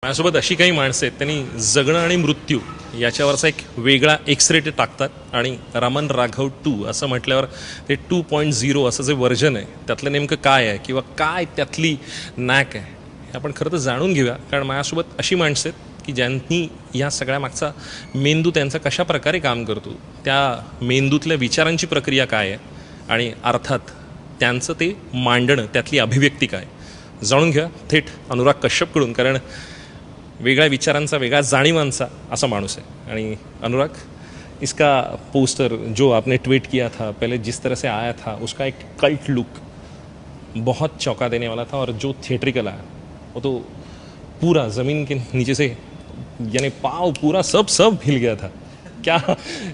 माझ्यासोबत अशी काही माणसं आहेत, त्यांनी जगणं आणि मृत्यू याच्यावरचा एक वेगळा एक्सरे ते टाकतात आणि रमण राघव 2 असं म्हटल्यावर ते 2.0 असं जे व्हर्जन आहे त्यातलं नेमकं काय आहे किंवा काय त्यातली नॅक आहे हे आपण खरं तर जाणून घेऊया. कारण माझ्यासोबत अशी माणसं आहेत की ज्यांनी या सगळ्या मागचा मेंदू त्यांचा कशा प्रकारे काम करतो, त्या मेंदूतल्या विचारांची प्रक्रिया काय आहे आणि अर्थात त्यांचं ते मांडणं, त्यातली अभिव्यक्ती काय, जाणून घ्या थेट अनुराग कश्यपकडून. कारण वेगळ्या विचारांचा, वेगळ्या जाणीवांचा असा माणूस है. आणि अनुराग, इसका पोस्टर जो आपने ट्वीट किया था पहले, जिस तरह से आया था, उसका एक कल्ट लुक बहुत चौंका देने वाला था और जो थिएट्रिकल आया वो तो पूरा ज़मीन के नीचे से यानी पाव पूरा सब हिल गया था. क्या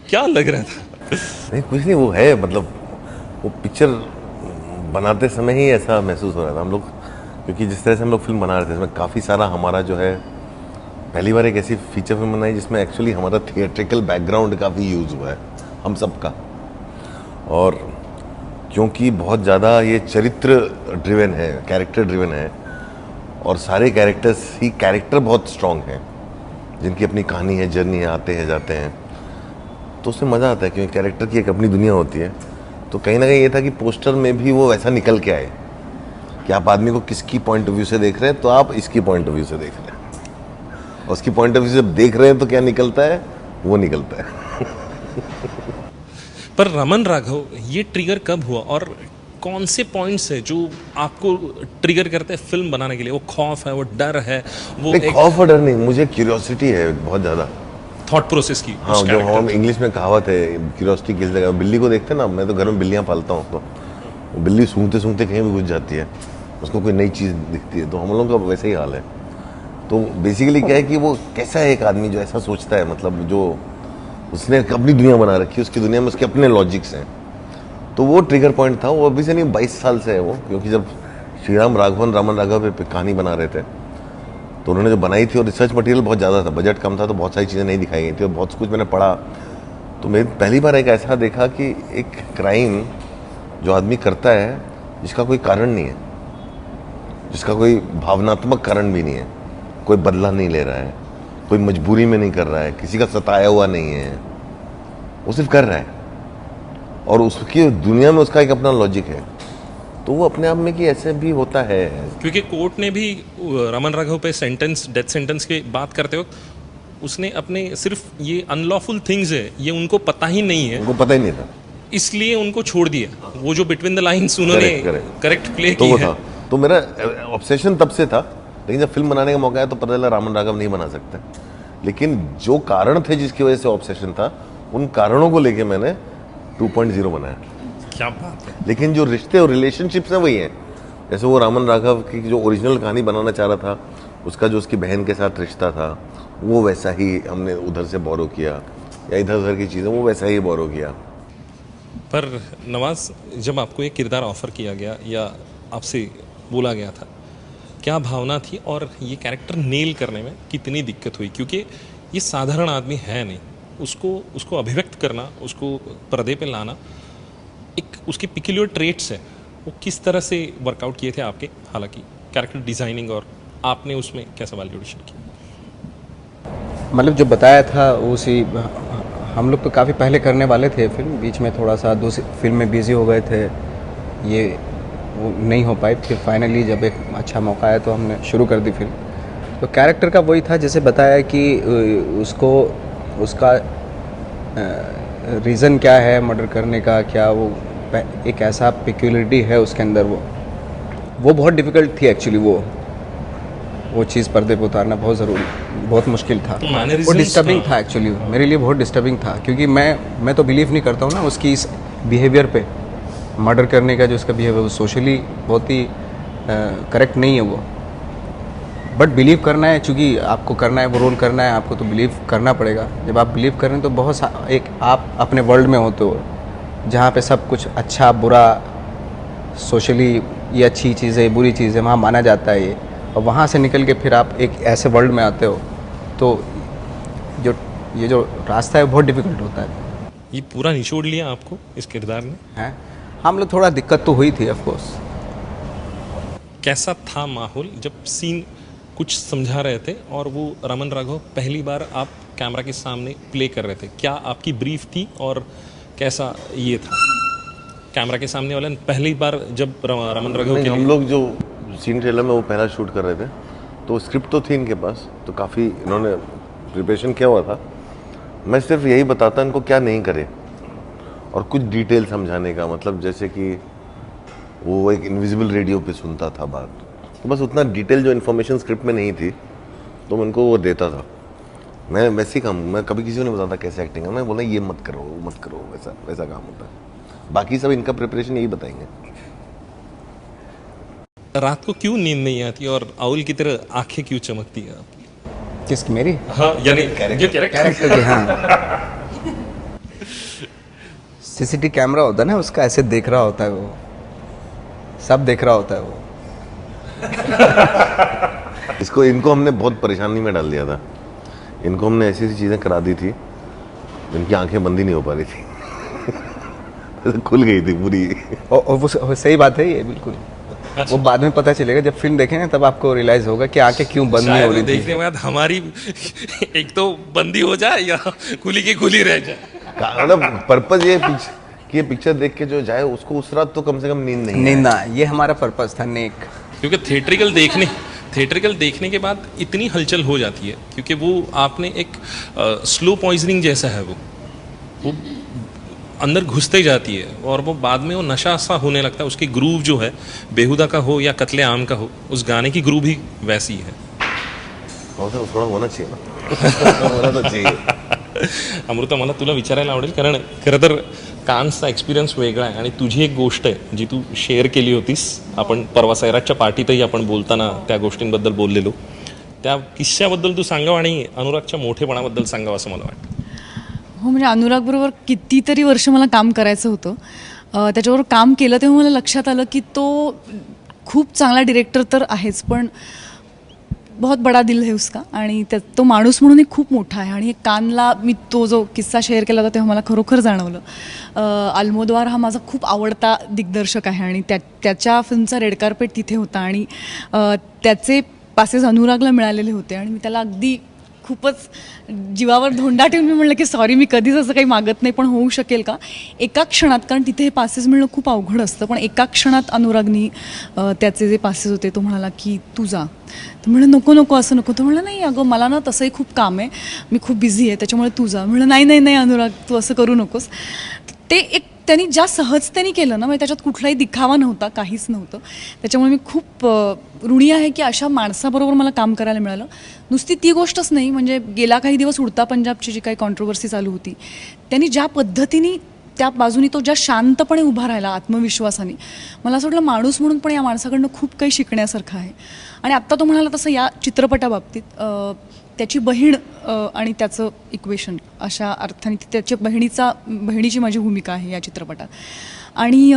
क्या लग रहा था? नहीं, कुछ नहीं, वो है मतलब वो पिक्चर बनाते समय ही ऐसा महसूस हो रहा था हम लोग, क्योंकि जिस तरह से हम लोग फिल्म बना रहे थे इसमें काफ़ी सारा हमारा जो है, पहली बार एक ऐसी फीचर फिल्म बनाई जिसमें एक्चुअली हमारा थिएट्रिकल बैकग्राउंड काफ़ी यूज़ हुआ है हम सबका. और क्योंकि बहुत ज़्यादा ये चरित्र ड्रिवन है, कैरेक्टर ड्रिवन है, और सारे कैरेक्टर्स ही कैरेक्टर बहुत स्ट्रॉन्ग हैं जिनकी अपनी कहानी है, जर्नी है, आते हैं जाते हैं, तो उसमें मज़ा आता है क्योंकि कैरेक्टर की एक अपनी दुनिया होती है. तो कहीं ना कहीं ये था कि पोस्टर में भी वो वैसा निकल के आए कि आप आदमी को किसकी पॉइंट ऑफ व्यू से देख रहे हैं, तो आप इसकी पॉइंट ऑफ व्यू से देख रहे हैं, और उसकी पॉइंट ऑफ व्यू से देख रहे हैं तो क्या निकलता है, वो निकलता है. पर रमण राघव ये ट्रिगर कब हुआ और कौन से पॉइंट्स है जो आपको ट्रिगर करते हैं फिल्म बनाने के लिए? वो खौफ है, वो डर है, वो एक खौफ और डर नहीं, मुझे क्यूरियोसिटी है बहुत ज़्यादा, थॉट प्रोसेस की. हाँ, जो हम इंग्लिश में कहावत है, क्यूरियोसिटी किस जगह. बिल्ली को देखते ना, मैं तो घर में बिल्लियाँ पालता हूँ, तो वो बिल्ली सूंघते सूंघते कहीं भी घुस जाती है, उसको कोई नई चीज़ दिखती है, तो हम लोगों का वैसा ही हाल है. तो बेसिकली क्या है कि वो कैसा है एक आदमी जो ऐसा सोचता है, मतलब जो उसने अपनी दुनिया बना रखी है, उसकी दुनिया में उसके अपने लॉजिक्स हैं. तो वो ट्रिगर पॉइंट था. वो अभी से नहीं, 22 साल से है वो, क्योंकि जब श्रीराम राघवन रमण राघव पे कहानी बना रहे थे तो उन्होंने जो बनाई थी, और रिसर्च मटेरियल बहुत ज़्यादा था, बजट कम था, तो बहुत सारी चीज़ें नहीं दिखाई गई थी, और बहुत कुछ मैंने पढ़ा. तो मैं पहली बार एक ऐसा देखा कि एक क्राइम जो आदमी करता है जिसका कोई कारण नहीं है, जिसका कोई भावनात्मक कारण भी नहीं है, कोई बदला नहीं ले रहा है, कोई मजबूरी में नहीं कर रहा है, किसी का सताया हुआ नहीं है, वो सिर्फ कर रहा है, और उसकी दुनिया में उसका एक अपना लॉजिक है. तो वो अपने आप में कि ऐसे भी होता है. क्योंकि कोर्ट ने भी रमण राघव पे सेंटेंस, डेथ सेंटेंस की बात करते वक्त उसने अपने सिर्फ ये अनलॉफुल थिंग्स है ये उनको पता ही नहीं है, उनको पता ही नहीं था, इसलिए उनको छोड़ दिया. वो जो बिटवीन द लाइंस उन्होंने करेक्ट प्ले तो की वो है. था. तो मेरा ऑब्सेशन तब से था, लेकिन जब फिल्म बनाने का मौका आया तो पता चला रमण राघव नहीं बना सकते. लेकिन जो कारण थे जिसकी वजह से ऑब्सेशन था, उन कारणों को लेके मैंने 2.0 बनाया. क्या बात है. लेकिन जो रिश्ते और रिलेशनशिप्स हैं वही हैं. जैसे वो रमण राघव की जो ओरिजिनल कहानी बनाना चाह रहा था, उसका जो उसकी बहन के साथ रिश्ता था, वो वैसा ही हमने उधर से बोरो किया, या इधर उधर की चीज़ें वो वैसा ही बोरो किया. पर नवाज, जब आपको ये किरदार ऑफर किया गया या आपसे बोला गया था, क्या भावना थी और ये कैरेक्टर नेल करने में कितनी दिक्कत हुई? क्योंकि ये साधारण आदमी है नहीं, उसको अभिव्यक्त करना, उसको पर्दे पे लाना, एक उसके पिक्यूलियर ट्रेट्स है, वो किस तरह से वर्कआउट किए थे आपके, हालांकि कैरेक्टर डिज़ाइनिंग, और आपने उसमें कैसा वैल्यूएशन किया? मतलब जो बताया था उसी, हम लोग तो काफ़ी पहले करने वाले थे फिल्म, बीच में थोड़ा सा दूसरी फिल्म में बिजी हो गए थे, ये वो नहीं हो पाई. फिर फाइनली जब एक अच्छा मौका आया तो हमने शुरू कर दी फिल्म. तो कैरेक्टर का वही था, जैसे बताया कि उसको उसका रीज़न क्या है मर्डर करने का, क्या वो एक ऐसा पिक्यूलिटी है उसके अंदर, वो बहुत डिफ़िकल्ट थी एक्चुअली. वो चीज़ पर्दे पे उतारना बहुत ज़रूरी, बहुत मुश्किल था. वो डिस्टर्बिंग था एक्चुअली, मेरे लिए बहुत डिस्टर्बिंग था, क्योंकि मैं तो बिलीव नहीं करता हूँ ना उसकी इस बिहेवियर पे. मर्डर करने का जो उसका बिहेवियर, वो सोशली बहुत ही करेक्ट नहीं है वो. बट बिलीव करना है, चूँकि आपको करना है, वो रोल करना है आपको, तो बिलीव करना पड़ेगा. जब आप बिलीव करें तो बहुत एक आप अपने वर्ल्ड में होते हो जहाँ पे सब कुछ अच्छा बुरा, सोशली ये अच्छी चीज़ है, बुरी चीज़ है, वहाँ माना जाता है ये, और वहाँ से निकल के फिर आप एक ऐसे वर्ल्ड में आते हो, तो ये जो रास्ता है बहुत डिफ़िकल्ट होता है. ये पूरा निचोड़ लिया आपको इस किरदार ने? हैं, हम लोग थोड़ा दिक्कत तो हुई थी ऑफ कोर्स. कैसा था माहौल जब सीन कुछ समझा रहे थे और वो रमन राघव पहली बार आप कैमरा के सामने प्ले कर रहे थे, क्या आपकी ब्रीफ थी और कैसा ये था कैमरा के सामने वाले पहली बार जब रमन राघव के हम लोग जो सीन ट्रेलर में वो पहला शूट कर रहे थे तो स्क्रिप्ट तो थी इनके पास, तो काफ़ी इन्होंने प्रिपरेशन किया हुआ था। मैं सिर्फ यही बताता इनको क्या नहीं करे और कुछ डिटेल समझाने का, मतलब जैसे कि वो एक इनविजिबल रेडियो पे सुनता था बात, तो बस उतना डिटेल जो इन्फॉर्मेशन स्क्रिप्ट में नहीं थी तो मैं उनको वो देता था। मैं वैसे ही काम, मैं कभी किसी को नहीं बताता कैसे एक्टिंग है, मैं बोला ये मत करो वो मत करो, वैसा वैसा काम होता है। बाकी सब इनका प्रिपरेशन यही बताएंगे। रात को क्यों नींद नहीं आती और आउल की तरह आंखें क्यों चमकती है आपकी? किसकी, मेरी? हाँ, यानी जो कैरेक्टर कैरेक्टर की, हाँ। सीसीटीवी कैमरा होता है ना, उसका ऐसे देख रहा होता है वो, सब देख रहा होता है वो। इनको हमने बहुत परेशानी में डाल दिया था। इनको हमने ऐसी ऐसी चीज़ें करा दी थी इनकी आंखें बंद ही नहीं हो पा रही थी खुल गई थी पूरी। और वो सही बात है ये, बिल्कुल। वो बाद में पता चलेगा, जब फिल्म देखेंगे तब आपको रियलाइज होगा कि आंखें क्यों बंद नहीं हो रही थी। देखने के बाद हमारी एक तो बंदी हो जाए या खुली की खुली रह जाए। मतलब पर्पज ये कि ये पिक्चर देख के जो जाए उसको उस रात तो कम से कम नींद नहीं नींद ना, ये हमारा पर्पस था, नेक। क्योंकि थिएट्रिकल देखने के बाद इतनी हलचल हो जाती है, क्योंकि वो आपने एक स्लो पॉइजनिंग जैसा है, वो अंदर घुसते जाती है और वो बाद में वो नशा सा होने लगता है। उसकी ग्रूव जो है, बेहुदा का हो या कत्ले आम का हो, उस गाने की ग्रूव ही वैसी है। थोड़ा होना चाहिए ना होना तो चाहिए। अमृता, मला तुला विचारायला आवडेल, कारण खरं तर कान्सचा एक्सपिरियन्स वेगळा आहे आणि तुझी एक गोष्ट आहे जी तू शेअर केली होतीस. आपण परवा सैराटच्या पार्टीतही आपण बोलताना त्या गोष्टींबद्दल बोललेलो. त्या किस्स्याबद्दल तू सांगावं आणि अनुरागच्या मोठेपणाबद्दल सांगावं असं मला वाटतं. हो, म्हणजे अनुरागबरोबर कितीतरी वर्ष मला काम करायचं होतं. त्याच्याबरोबर काम केलं तेव्हा मला लक्षात आलं की तो खूप चांगला डिरेक्टर तर आहेच, पण बहुत बडा दिल है उसका, आणि तो माणूस म्हणून एक खूप मोठा आहे. आणि कानला मी तो जो किस्सा शेअर केला होता तेव्हा मला खरोखर जाणवलं. अल्मोदोवार हा माझा खूप आवडता दिग्दर्शक आहे आणि त्याच्या फिल्मचा रेड कार्पेट तिथे होता आणि त्याचे पासेस अनुरागला मिळालेले होते आणि मी त्याला अगदी खूपच जीवावर धोंडा ठेवून मी म्हणलं की सॉरी, मी कधीच असं काही मागत नाही, पण होऊ शकेल का एका क्षणात, कारण तिथे हे पासेस मिळणं खूप अवघड असतं. पण एका क्षणात अनुरागनी त्याचे जे पासेस होते तो म्हणाला की तू जा. तर म्हणलं नको नको असं नको. तो म्हणलं नाही अगं, मला ना तसंही खूप काम आहे, मी खूप बिझी आहे, त्याच्यामुळे तू जा. म्हणलं नाही नाही नाही अनुराग, तू असं करू नकोस. ते एक त्यांनी ज्या सहजतेने केलं ना, म्हणजे त्याच्यात कुठलाही दिखावा नव्हता, काहीच नव्हतं. त्याच्यामुळे मी खूप ऋणी आहे की अशा माणसाबरोबर मला काम करायला मिळालं. नुसती ती गोष्टच नाही, म्हणजे गेला काही दिवस उडता पंजाबची जी काही कॉन्ट्रोवर्सी चालू होती, त्यांनी ज्या पद्धतीने त्या बाजूनी तो ज्या शांतपणे उभा राहिला आत्मविश्वासाने, मला असं वाटलं माणूस म्हणून पण या माणसाकडनं खूप काही शिकण्यासारखं आहे. आणि आत्ता तो म्हणाला तसं या चित्रपटाबाबतीत त्याची बहीण आणि त्याचं इक्वेशन, अशा अर्थाने त्याच्या बहिणीची माझी भूमिका आहे या चित्रपटात. आणि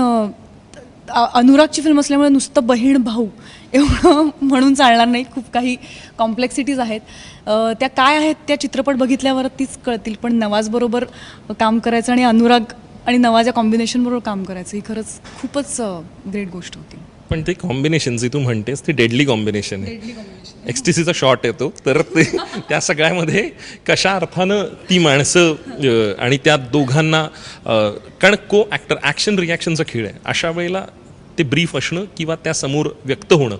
अनुरागची फिल्म असल्यामुळे नुसतं बहीण भाऊ एवढं म्हणून चालणार नाही, खूप काही कॉम्प्लेक्सिटीज आहेत. त्या काय आहेत त्या चित्रपट बघितल्यावर तीच कळतील. पण नवाजबरोबर काम करायचं आणि अनुराग आणि नवाज या कॉम्बिनेशनबरोबर काम करायचं ही खरंच खूपच ग्रेट गोष्ट होती. पण ते कॉम्बिनेशन जे तू म्हणतेस ते डेडली कॉम्बिनेशन आहे. एक्सटीसीचा शॉट येतो तर ते त्या सगळ्यामध्ये कशा अर्थानं ती माणसं आणि त्या दोघांना, कारण को ॲक्टर ॲक्शन रिॲक्शनचा खेळ आहे, अशा वेळेला ते ब्रीफ असणं किंवा त्यासमोर व्यक्त होणं,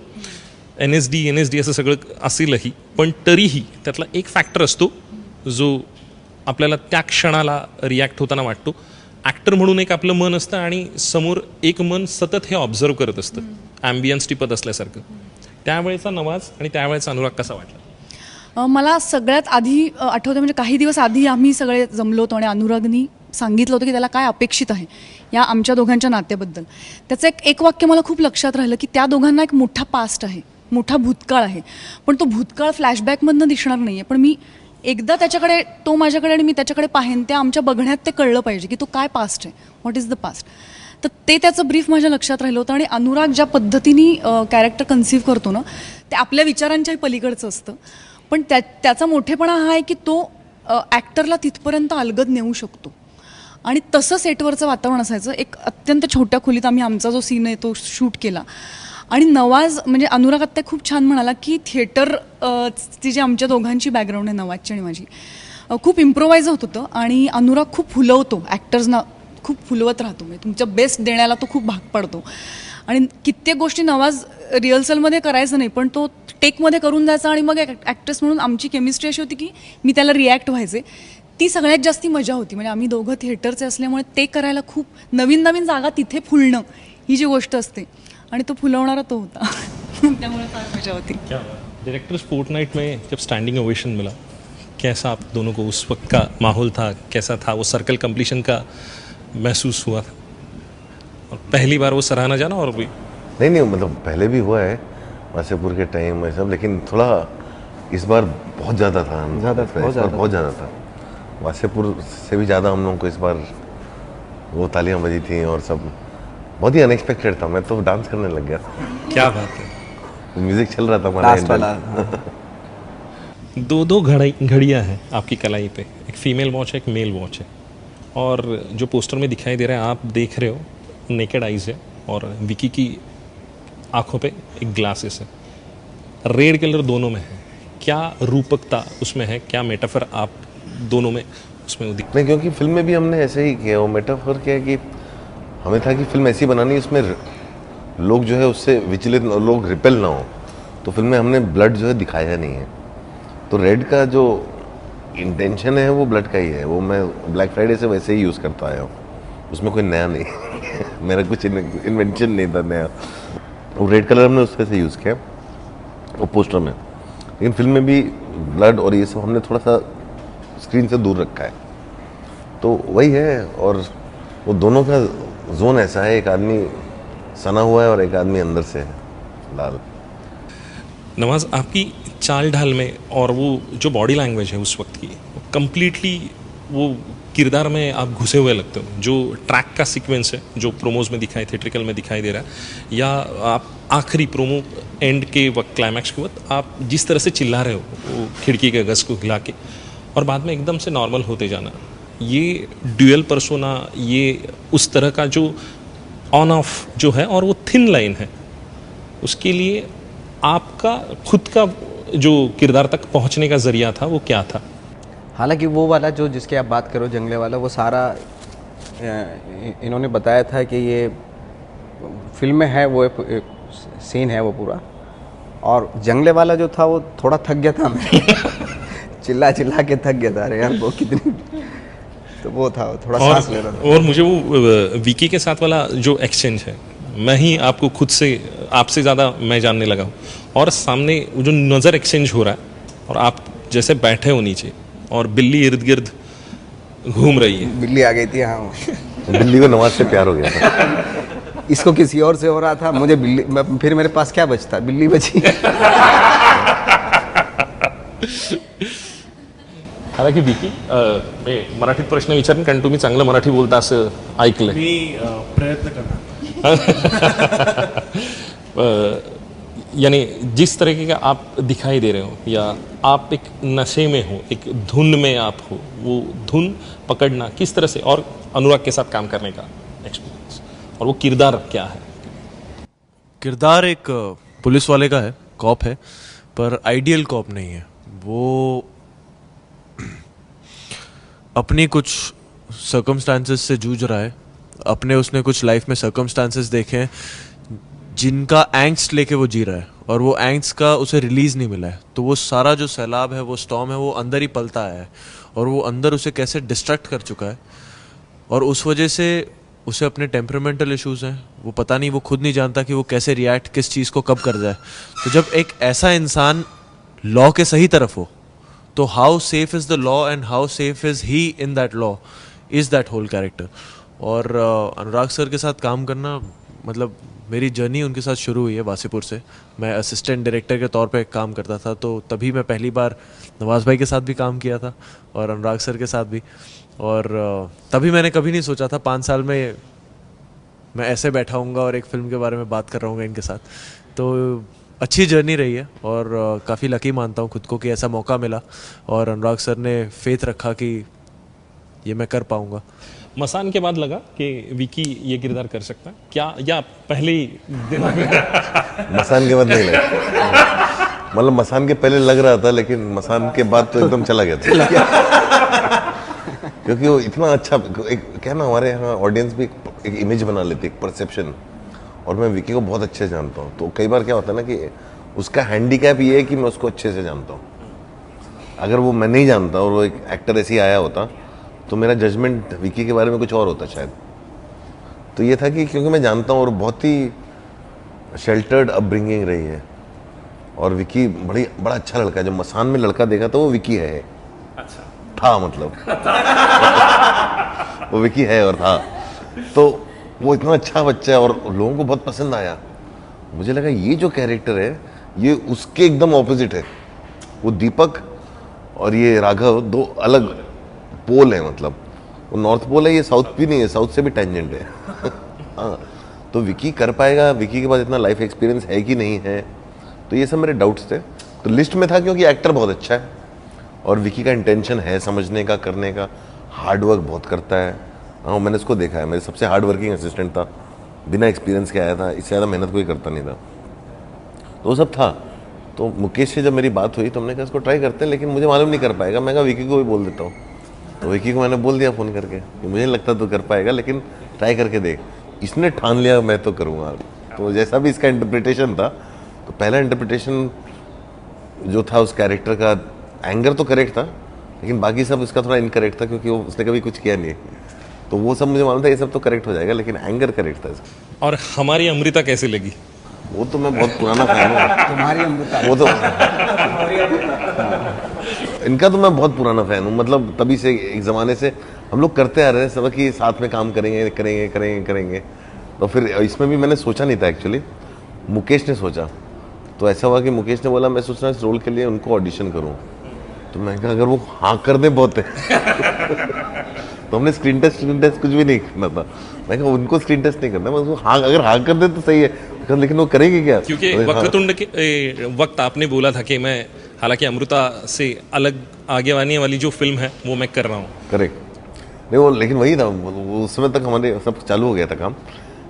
NSD असं सगळं असेलही, पण तरीही त्यातला एक फॅक्टर असतो जो आपल्याला त्या क्षणाला रिॲक्ट होताना वाटतो. ॲक्टर म्हणून एक आपलं मन असतं आणि समोर एक मन सतत हे ऑब्झर्व करत असतं, ॲम्बियन्स टिपत असल्यासारखं. त्यावेळेचा नवाज आणि त्यावेळेचा अनुराग कसा वाटला? मला सगळ्यात आधी आठवतं, म्हणजे काही दिवस आधी आम्ही सगळे जमलो होतो आणि अनुरागनी सांगितलं होतं की त्याला काय अपेक्षित आहे या आमच्या दोघांच्या नात्याबद्दल. त्याचं एक वाक्य मला खूप लक्षात राहिलं की त्या दोघांना एक मोठा पास्ट आहे, मोठा भूतकाळ आहे, पण तो भूतकाळ फ्लॅशबॅकमधनं दिसणार नाही आहे. पण मी एकदा त्याच्याकडे, तो माझ्याकडे आणि मी त्याच्याकडे पाहेन, त्या आमच्या बघण्यात ते कळलं पाहिजे की तो काय पास्ट आहे, व्हॉट इज द पास्ट. तर ते त्याचं ब्रीफ माझ्या लक्षात राहिलं होतं. आणि अनुराग ज्या पद्धतीने कॅरेक्टर कन्सिव्ह करतो ना, ते आपल्या विचारांच्याही पलीकडचं असतं. पण त्याचा मोठेपणा हा आहे की तो ॲक्टरला तिथपर्यंत अलगद नेऊ शकतो. आणि तसं सेटवरचं वातावरण असायचं. एक अत्यंत छोट्या खोलीत आम्ही आमचा जो सीन आहे तो शूट केला आणि नवाज म्हणजे अनुराग आत्ता खूप छान म्हणाला की थिएटर ती जी आमच्या दोघांची बॅकग्राऊंड आहे नवाजची आणि माझी खूप इम्प्रोवाईज होत होतं आणि अनुराग खूप फुलवतो ॲक्टर्सना खूप फुलवत राहतो म्हणजे तुमचं बेस्ट देण्याला तो खूप भाग पडतो आणि कित्येक गोष्टी नवाज रिहर्सलमध्ये करायचं नाही पण तो टेकमध्ये करून जायचा आणि मग ॲक्ट्रेस म्हणून आमची केमिस्ट्री अशी होती की मी त्याला रिॲक्ट व्हायचे ती सगळ्यात जास्ती मजा होती म्हणजे आम्ही दोघं थिएटरचे असल्यामुळे ते करायला खूप नवीन नवीन जागा तिथे फुलणं ही जी गोष्ट असते आणि तो फुलवणारा तो होता त्यामुळे फार मजा होती क्या डायरेक्टर्स फोर्टनाइट में जब स्टैंडिंग ओवेशन मिला कैसा आप दोनों को उस वक्त का माहौल था कैसा था वो सर्कल कंप्लीशन का महसूस हुआ था और पहली बार वो सराहना जाना और भी नहीं मतलब पहले भी हुआ है वासेपुर के टाइम में सब, लेकिन थोड़ा इस बार बहुत ज़्यादा था। बहुत ज़्यादा था। वासेपुर से भी ज़्यादा हम लोगों को इस बार वो तालियां बजी थी और सब बहुत ही अनएक्सपेक्टेड था। मैं तो डांस करने लग गया। क्या बात है। म्यूजिक चल रहा था हमारा लास्ट वाला दो घड़ियाँ हैं आपकी कलाई पे, एक फीमेल वॉच है एक मेल वॉच है और जो पोस्टर में दिखाई दे रहा है आप देख रहे हो नेकेड आइज है और विकी की आंखों पे एक ग्लासेस है, रेड कलर दोनों में है, क्या रूपकता उसमें है, क्या मेटाफर आप दोनों में उसमें उदित? नहीं, क्योंकि फिल्म में भी हमने ऐसे ही किया। वो मेटाफर क्या है कि हमें था कि फिल्म ऐसी बनानी उसमें लोग जो है उससे विचलित, लोग रिपेल ना हो, तो फिल्म में हमने ब्लड जो है दिखाया नहीं है। तो रेड का जो इंटेंशन है वो ब्लड का ही है, वो मैं ब्लैक फ्राइडे से वैसे ही यूज़ करता आया हूँ, उसमें कोई नया नहीं मेरा कुछ इन्वेंशन नहीं था नया। वो रेड कलर हमने उस वजह से यूज़ किया वो पोस्टर में, लेकिन फिल्म में भी ब्लड और ये सब हमने थोड़ा सा स्क्रीन से दूर रखा है, तो वही है। और वो दोनों का जोन ऐसा है, एक आदमी सना हुआ है और एक आदमी अंदर से है लाल। नवाज आपकी चाल ढाल में और वो जो बॉडी लैंग्वेज है उस वक्त की कम्प्लीटली वो किरदार में आप घुसे हुए लगते हो। जो ट्रैक का सीक्वेंस है जो प्रोमोज में दिखाई थिएट्रिकल में दिखाई दे रहा है या आप आखिरी प्रोमो एंड के वक्त क्लाइमैक्स के वक्त आप जिस तरह से चिल्ला रहे हो वो खिड़की के गज को हिला के और बाद में एकदम से नॉर्मल होते जाना, ये ड्यूअल पर्सोना, ये उस तरह का जो ऑन ऑफ जो है और वो थिन लाइन है, उसके लिए आपका खुद का जो किरदार तक पहुंचने का जरिया था वो क्या था? हालांकि वो वाला जो जिसकी आप बात करो जंगले वाला, वो सारा इन्होंने बताया था कि ये फिल्म में है, वो एक सीन है वो पूरा, और जंगले वाला जो था वो थोड़ा थक गया था मैं चिल्ला चिल्ला के थक गया था। अरे यार वो कितनी तो वो था, थोड़ा सांस ले रहा था। और मुझे वो विकी के साथ वाला जो एक्सचेंज है, मैं ही आपको खुद से आपसे ज़्यादा मैं जानने लगा हूँ और सामने वो जो नज़र एक्सचेंज हो रहा है और आप जैसे बैठे हो नीचे और बिल्ली इर्द गिर्द घूम रही है। बिल्ली आ गई थी। हाँ बिल्ली को नवाज से प्यार हो गया था इसको किसी और से हो रहा था, मुझे बिल्ली, फिर मेरे पास क्या बचता, बिल्ली बची हालांकि विकी मी मराठीत प्रश्न विचारेन कारण तुम्ही चांगलं मराठी बोलता असं ऐकलंय। मी प्रयत्न करणार। यानी जिस तरीके का आप दिखाई दे रहे हो या आप एक नशे में हो, एक धुन में आप हो, वो धुन पकड़ना किस तरह से और अनुराग के साथ काम करने का एक्सपीरियंस और वो किरदार क्या है? किरदार एक पुलिस वाले का है, कॉप है, पर आइडियल कॉप नहीं है। वो अपनी कुछ सर्कमस्टांसेस से जूझ रहा है, अपने उसने कुछ लाइफ में सर्कमस्टांसेस देखे हैं जिनका एंग्स्ट लेके वो जी रहा है और वो एंग्स्ट का उसे रिलीज नहीं मिला है, तो वो सारा जो सैलाब है, वो स्टॉर्म है, वो अंदर ही पलता आया है और वो अंदर उसे कैसे डिस्ट्रैक्ट कर चुका है और उस वजह से उसे अपने टेम्परामेंटल इश्यूज हैं, वो पता नहीं, वो खुद नहीं जानता कि वो कैसे रिएक्ट किस चीज़ को कब कर जाए। तो जब एक ऐसा इंसान लॉ के सही तरफ हो तो how safe is the law and how safe is he in that law is that whole character. और अनुराग सर के साथ काम करना, मतलब मेरी जर्नी उनके साथ शुरू हुई है वासेपुर से। मैं असिस्टेंट डायरेक्टर के तौर पे काम करता था, तो तभी मैं पहली बार नवाज भाई के साथ भी काम किया था और अनुराग सर के साथ भी, और तभी मैंने कभी नहीं सोचा था 5 साल में मैं ऐसे बैठा हूँगा और एक फ़िल्म के बारे में बात कर रहा हूँ इनके साथ। तो अच्छी जर्नी रही है और काफ़ी लकी मानता हूँ खुद को कि ऐसा मौका मिला और अनुराग सर ने फेथ रखा कि ये मैं कर पाऊँगा। मसान के बाद लगा कि विकी ये किरदार कर सकता है क्या, या पहले ही दिन मसान के बाद नहीं लगा, मतलब मसान के पहले लग रहा था, लेकिन मसान के बाद तो एकदम चला गया था क्योंकि वो इतना अच्छा एक क्या ना, हमारे यहाँ ऑडियंस भी एक इमेज बना लेती है, एक परसेप्शन, और मैं विकी को बहुत अच्छे से जानता हूँ। तो कई बार क्या होता है ना कि उसका हैंडीकैप ये है कि मैं उसको अच्छे से जानता हूँ। अगर वो मैं नहीं जानता और वो एक एक्टर ऐसे ही आया होता तो मेरा जजमेंट विकी के बारे में कुछ और होता शायद। तो ये था कि क्योंकि मैं जानता हूँ और बहुत ही शेल्टर्ड अपब्रिंगिंग रही है, और विकी बड़ा अच्छा लड़का है। जब मसान में लड़का देखा तो वो विकी है, अच्छा था मतलब वो विकी है और था। तो वो इतना अच्छा बच्चा है और लोगों को बहुत पसंद आया। मुझे लगा ये जो कैरेक्टर है ये उसके एकदम ऑपोजिट है। वो दीपक और ये राघव दो अलग पोल है, मतलब वो नॉर्थ पोल है, ये साउथ भी नहीं है, साउथ से भी टेंजेंट है हाँ, तो विकी कर पाएगा, विकी के पास इतना लाइफ एक्सपीरियंस है कि नहीं है, तो ये सब मेरे डाउट्स थे। तो लिस्ट में था क्योंकि एक्टर बहुत अच्छा है और विकी का इंटेंशन है समझने का, करने का, हार्ड वर्क बहुत करता है। हाँ, मैंने इसको देखा है, मेरे सबसे हार्ड वर्किंग असिस्टेंट था, बिना एक्सपीरियंस के आया था, इससे ज़्यादा मेहनत कोई करता नहीं था। तो वो सब था। तो मुकेश से जब मेरी बात हुई तो हमने कहा इसको ट्राई करते हैं, लेकिन मुझे मालूम नहीं कर पाएगा। मैं कहा विकी को भी बोल देता हूँ। तो विकी को मैंने बोल दिया फ़ोन करके कि मुझे नहीं लगता तो कर पाएगा, लेकिन ट्राई करके देख। इसने ठान लिया मैं तो करूँगा। तो जैसा भी इसका इंटरप्रिटेशन था, तो पहला इंटरप्रिटेशन जो था उस कैरेक्टर का, एंगर तो करेक्ट था, लेकिन बाकी सब इसका थोड़ा इनकरेक्ट था क्योंकि वो उसने कभी कुछ किया नहीं। तो वो सब मुझे मालूम था ये सब तो करेक्ट हो जाएगा, लेकिन एंगर करेक्ट था इसका। और हमारी अमृता कैसी लगी? वो तो मैं बहुत पुराना फैन हूँ। तुम्हारी अमृता वो तो इनका तो मैं बहुत पुराना फैन हूँ, मतलब तभी से एक ज़माने से हम लोग करते आ रहे हैं सब कि साथ में काम करेंगे करेंगे करेंगे करेंगे। तो फिर इसमें भी मैंने सोचा नहीं था एक्चुअली, मुकेश ने सोचा। तो ऐसा हुआ कि मुकेश ने बोला मैं सोच रहा हूँ इस रोल के लिए उनको ऑडिशन करूँ। तो मैं कहा अगर वो हाँ कर दे बहुत है तो हमने स्क्रीन टेस्ट कुछ भी नहीं करना था। मैं कहा उनको स्क्रीन टेस्ट नहीं करना, मैं हाँ अगर हाँ कर दे तो सही है, लेकिन वो करेंगे क्या? क्योंकि वक्रतुंड के वक्त आपने बोला था कि मैं, हालांकि अमृता से अलग आगे आने वाली जो फिल्म है वो मैं कर रहा हूँ। करेक्ट। नहीं वो लेकिन वही था, वो उस समय तक हमारे सब चालू हो गया था काम,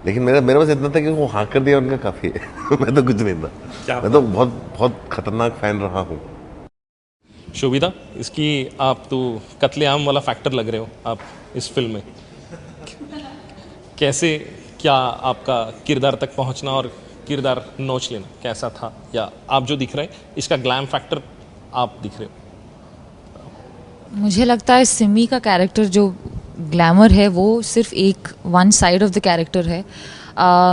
लेकिन मेरे पास इतना था कि वो हाँ कर दिया उनका काफ़ी है मैं तो कुछ नहीं था, मैं तो बहुत बहुत खतरनाक फैन रहा हूँ। शोभिता, इसकी आप तो कत्लेआम वाला फैक्टर लग रहे हो आप इस फिल्म में। कैसे, क्या आपका किरदार तक पहुंचना और किरदार नोच लेना कैसा था, या आप जो दिख रहे हैं इसका ग्लैम फैक्टर आप दिख रहे हो? मुझे लगता है सिमी का कैरेक्टर जो ग्लैमर है वो सिर्फ एक one side of the character है।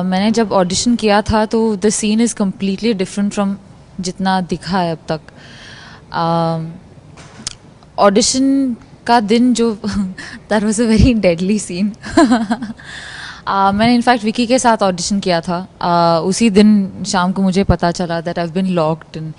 मैंने जब ऑडिशन किया था तो the scene is completely different from जितना दिखा है अब तक। ऑडिशन का दिन जो that was a very deadly scene. मैंने इनफैक्ट विकी के साथ ऑडिशन किया था। उसी दिन शाम को मुझे पता चला that I have been locked in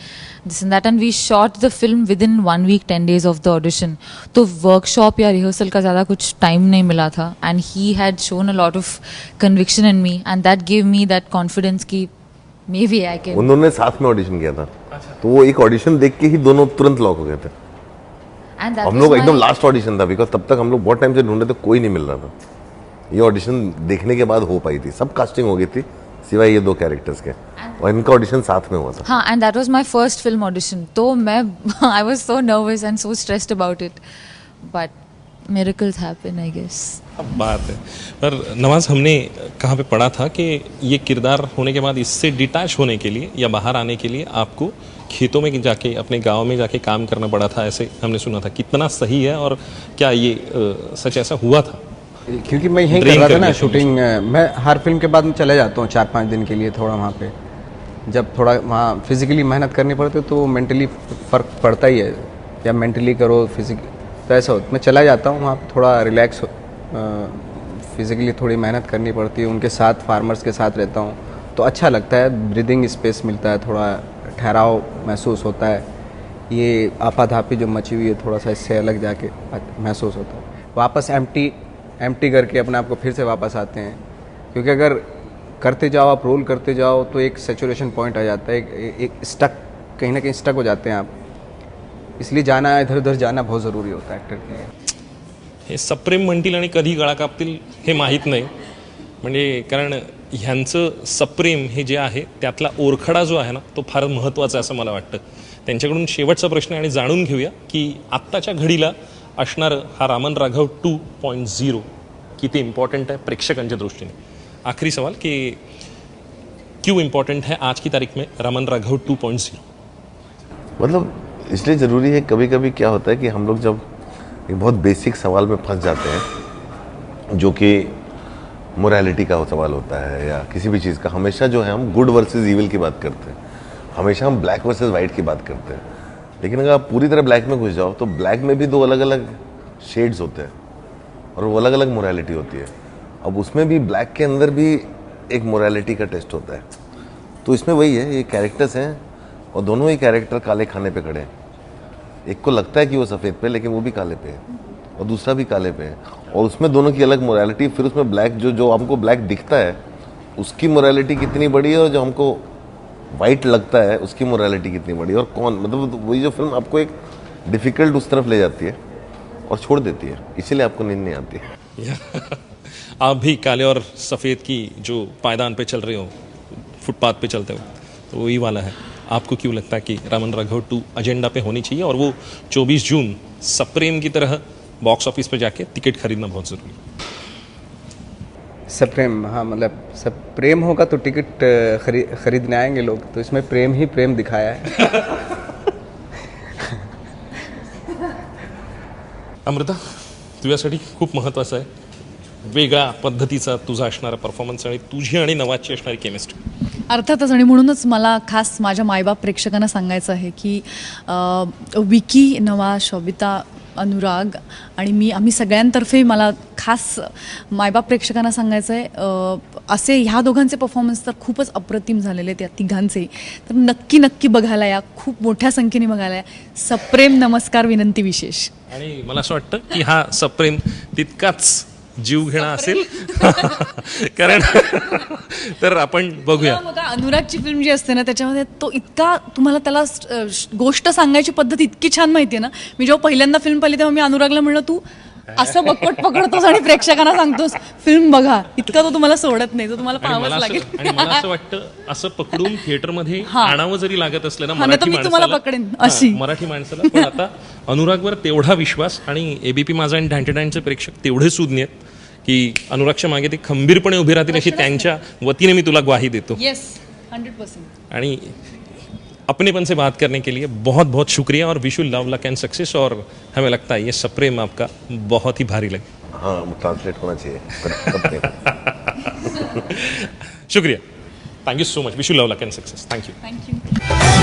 this and that, and we shot the film within 1 week 10 days of the audition. तो वर्कशॉप या रिहर्सल का ज़्यादा कुछ टाइम नहीं मिला था, and he had shown a lot of conviction in me and that give me that confidence कि may B I can. उन्होंने साथ में ऑडिशन किया था, तो वो एक ऑडिशन देख के ही दोनों तुरंत लॉक हो गए थे। हम लोग एकदम लास्ट ऑडिशन था, बिकॉज तब तक हम लोग बहुत टाइम से ढूंढे थे, कोई नहीं मिल रहा था। ये ऑडिशन देखने के बाद हो पाई थी, सब कास्टिंग हो गई थी सिवाय ये 2 कैरेक्टर्स के, और इनका ऑडिशन साथ में हुआ था। हाँ, and that was my first film audition. तो मैं I was so nervous and so stressed about it, but miracles happen I guess. अब बात है, पर नवाज हमने कहाँ पे पढ़ा था कि ये किरदार होने के बाद इससे डिटैच होने के लिए या बाहर आने के लिए आपको खेतों में जाके, अपने गांव में जाके काम करना पड़ा था, ऐसे हमने सुना था। कितना सही है और क्या ये सच ऐसा हुआ था? क्योंकि मैं यहीं कर रहा था ना शूटिंग। मैं हर फिल्म के बाद में चले जाता हूँ 4-5 दिन के लिए थोड़ा वहाँ पे। जब थोड़ा वहाँ फिजिकली मेहनत करनी पड़ती है तो मेंटली फ़र्क पड़ता ही है, या मेंटली करो फिजिकली, तो ऐसा होता। मैं चला जाता हूँ वहाँ पे, थोड़ा रिलैक्स, फिजिकली थोड़ी मेहनत करनी पड़ती है, उनके साथ फार्मर्स के साथ रहता हूँ तो अच्छा लगता है, ब्रीदिंग स्पेस मिलता है, थोड़ा ठहराव महसूस होता है। ये आपाधापी जो मची हुई है थोड़ा सा इससे अलग जाके महसूस होता है। वापस एम्प्टी करके अपने आप को फिर से वापस आते हैं, क्योंकि अगर करते जाओ, आप रोल करते जाओ तो एक सैचुरेशन पॉइंट आ जाता है, एक स्टक, कहीं ना कहीं स्टक हो जाते हैं आप। इसलिए जाना, इधर उधर जाना बहुत ज़रूरी होता है एक्टर के लिए। हे सप्रेम म्हणतील आणि कधी गळा कापतील हे माहीत नाही. म्हणजे कारण ह्यांचं सप्रेम हे जे आहे त्यातला ओरखडा जो आहे ना तो फार महत्त्वाचा आहे असं मला वाटतं. त्यांच्याकडून शेवटचा प्रश्न आणि जाणून घेऊया की आत्ताच्या घडीला असणारं हा रामन राघव 2.0 किती इम्पॉर्टंट आहे प्रेक्षकांच्या दृष्टीने. आखरी सवाल कि क्यों इम्पॉर्टेंट है आज की तारीख में रामन राघव 2.0? मतलब इसलिए ज़रूरी है. कभी कभी क्या होता है कि हम लोग जब एक बहुत बेसिक सवाल में फंस जाते हैं जो कि मोरालिटी का सवाल होता है या किसी भी चीज़ का, हमेशा जो है हम गुड वर्सेस ईविल की बात करते हैं, हमेशा हम ब्लैक वर्सेस वाइट की बात करते हैं. लेकिन अगर आप पूरी तरह ब्लैक में घुस जाओ तो ब्लैक में भी 2 अलग अलग शेड्स होते हैं और वो अलग अलग मोरालिटी होती है. अब उसमें भी ब्लैक के अंदर भी एक मोरालिटी का टेस्ट होता है. तो इसमें वही है, ये कैरेक्टर्स हैं और दोनों ही कैरेक्टर काले खाने पे खड़े हैं. एक को लगता है कि वो सफ़ेद पे, लेकिन वो भी काले पे है और दूसरा भी काले पे है और उसमें दोनों की अलग मोरालिटी. फिर उसमें ब्लैक जो हमको ब्लैक दिखता है उसकी मोरालिटी कितनी बड़ी है और जो हमको वाइट लगता है उसकी मोरालिटी कितनी बड़ी है. और कौन, मतलब वही जो फिल्म आपको एक डिफ़िकल्ट उस तरफ ले जाती है और छोड़ देती है, इसीलिए आपको नींद नहीं आती है. आप भी काले और सफ़ेद की जो पायदान पे चल रहे हो, फुटपाथ पे चलते हो, तो वही वाला है. आपको क्यों लगता है कि रामन राघव 2 एजेंडा पे होनी चाहिए और वो 24 जून सप्रेम की तरह बॉक्स ऑफिस पे जाके टिकट खरीदना बहुत ज़रूरी है? सप्रेम, हाँ, मतलब सब प्रेम होगा तो टिकट खरीदने आएंगे लोग. तो इसमें प्रेम ही प्रेम दिखाया है. अमृता, तुझ्यासाठी खूप महत्त्वाचं आहे वेगळ्या पद्धतीचा तुझा असणारा परफॉर्मन्स आणि तुझी आणि नवाजची असणारी केमिस्ट्री. अर्थातच. आणि म्हणूनच मला खास माझ्या मायबाप प्रेक्षकांना सांगायचं आहे की विकी, नवा, शोभिता, अनुराग आणि मी, आम्ही सगळ्यांतर्फे मला खास मायबाप प्रेक्षकांना सांगायचं आहे असे ह्या दोघांचे परफॉर्मन्स तर खूपच अप्रतिम झालेले आहेत, या तिघांचे. तर नक्की नक्की बघायला या, खूप मोठ्या संख्येने बघायला या. सप्रेम नमस्कार विनंती विशेष. आणि मला असं वाटतं की हा सप्रेम तितकाच जीव घेणा असेल कारण तर आपण बघूया. बघा, अनुरागची फिल्म जी असते ना त्याच्यामध्ये तो इतका तुम्हाला त्याला गोष्ट सांगायची पद्धत इतकी छान माहिती आहे ना. मी जेव्हा पहिल्यांदा फिल्म पाहिली तेव्हा मी अनुरागला म्हणलं तू असं बकपट पकडतोस आणि प्रेक्षकांना सांगतोस फिल्म बघा, इतका तो तुम्हाला सोडत नाही, तो तुम्हाला आणि पाहावंच मला लागेल. आणि मला असं वाटतं असं पकडून थिएटरमध्ये आणावं जरी लागत असलं ना हा, नाही तर मराठी मी तुम्हाला माणसाला, पकडेन अशी. मराठी माणसाला, पण आता अनुरागवर तेवढा विश्वास आणि एबीपी माझा आणि 99चे प्रेक्षक तेवढे सुज्ञ आहेत की अनुरागच्या मागे ते खंबीरपणे उभे राहतील अशी त्यांच्या वतीने मी तुला ग्वाही देतो. येस, 100%. आणि अपनेपन से बात करने के लिए बहुत बहुत शुक्रिया और wish you love luck and success. और हमें लगता है ये सप्रेम आपका बहुत ही भारी लगे. हाँ, ट्रांसलेट होना चाहिए. शुक्रिया, thank you so much. Wish you love luck and success. Thank you. Thank you.